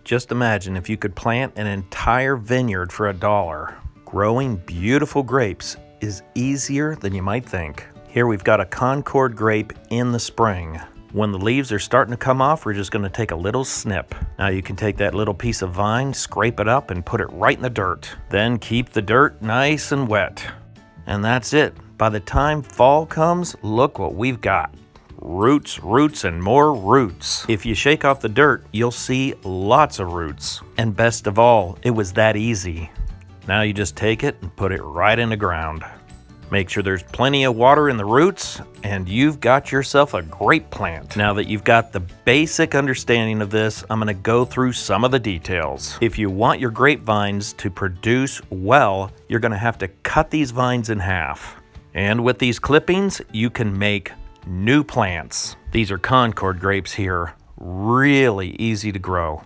Just imagine if you could plant an entire vineyard for $1. Growing beautiful grapes is easier than you might think. Here we've got a Concord grape in the spring. When the leaves are starting to come off, we're just going to take a little snip. Now you can take that little piece of vine, scrape it up, and put it right in the dirt. Then keep the dirt nice and wet. And that's it. By the time fall comes, look what we've got. Roots, roots, and more roots. If you shake off the dirt, you'll see lots of roots. And best of all, it was that easy. Now you just take it and put it right in the ground. Make sure there's plenty of water in the roots, and you've got yourself a grape plant. Now that you've got the basic understanding of this, I'm going to go through some of the details. If you want your grapevines to produce well, you're going to have to cut these vines in half. And with these clippings, you can make new plants. These are Concord grapes here, really easy to grow.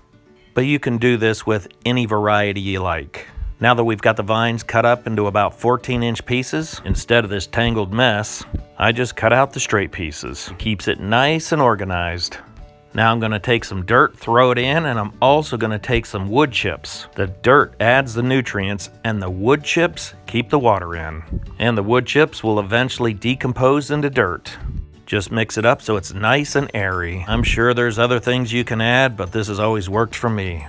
But you can do this with any variety you like. Now that we've got the vines cut up into about 14-inch pieces, instead of this tangled mess, I just cut out the straight pieces. Keeps it nice and organized. Now I'm going to take some dirt, throw it in, and I'm also going to take some wood chips. The dirt adds the nutrients, and the wood chips keep the water in. And the wood chips will eventually decompose into dirt. Just mix it up so it's nice and airy. I'm sure there's other things you can add, but this has always worked for me.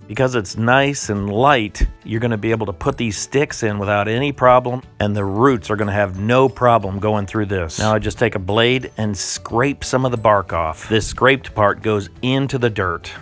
Because it's nice and light, you're going to be able to put these sticks in without any problem, and the roots are going to have no problem going through this. Now I just take a blade and scrape some of the bark off. This scraped part goes into the dirt.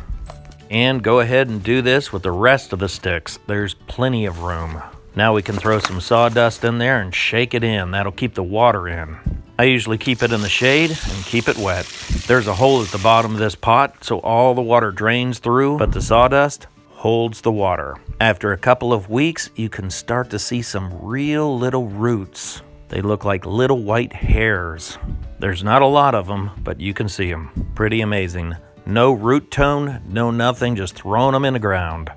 And go ahead and do this with the rest of the sticks. There's plenty of room. Now we can throw some sawdust in there and shake it in. That'll keep the water in. I usually keep it in the shade and keep it wet. There's a hole at the bottom of this pot, so all the water drains through, but the sawdust holds the water. After a couple of weeks, you can start to see some real little roots. They look like little white hairs. There's not a lot of them, but you can see them. Pretty amazing. No root tone, no nothing, just throwing them in the ground.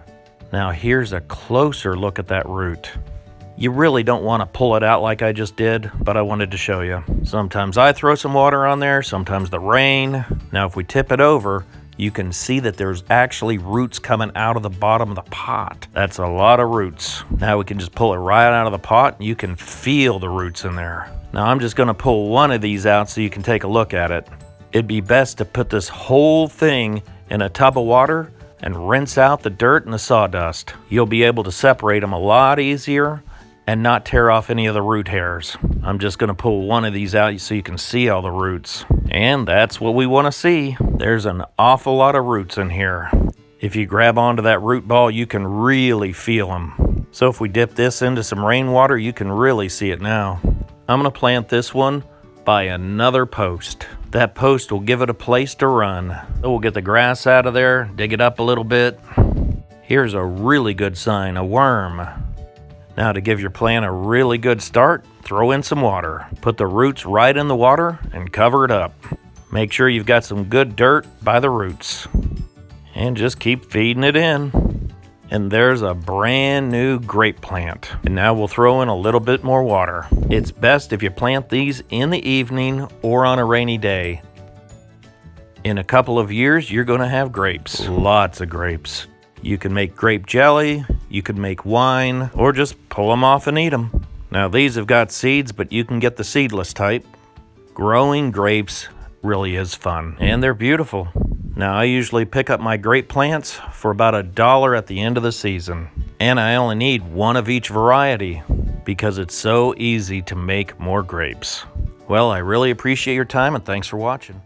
Now here's a closer look at that root. You really don't want to pull it out like I just did, but I wanted to show you. Sometimes I throw some water on there, sometimes the rain. Now if we tip it over, you can see that there's actually roots coming out of the bottom of the pot. That's a lot of roots. Now we can just pull it right out of the pot and you can feel the roots in there. Now I'm just gonna pull one of these out so you can take a look at it. It'd be best to put this whole thing in a tub of water and rinse out the dirt and the sawdust. You'll be able to separate them a lot easier and not tear off any of the root hairs. I'm just gonna pull one of these out so you can see all the roots. And that's what we wanna see. There's an awful lot of roots in here. If you grab onto that root ball, you can really feel them. So if we dip this into some rainwater, you can really see it now. I'm gonna plant this one by another post. That post will give it a place to run. So we'll get the grass out of there, dig it up a little bit. Here's a really good sign, a worm. Now to give your plant a really good start, throw in some water. Put the roots right in the water and cover it up. Make sure you've got some good dirt by the roots. And just keep feeding it in. And there's a brand new grape plant. And now we'll throw in a little bit more water. It's best if you plant these in the evening or on a rainy day. In a couple of years, you're gonna have grapes. Lots of grapes. You can make grape jelly, you can make wine, or just pull them off and eat them. Now these have got seeds, but you can get the seedless type. Growing grapes really is fun, and they're beautiful. Now I usually pick up my grape plants for about $1 at the end of the season. And I only need one of each variety because it's so easy to make more grapes. Well, I really appreciate your time and thanks for watching.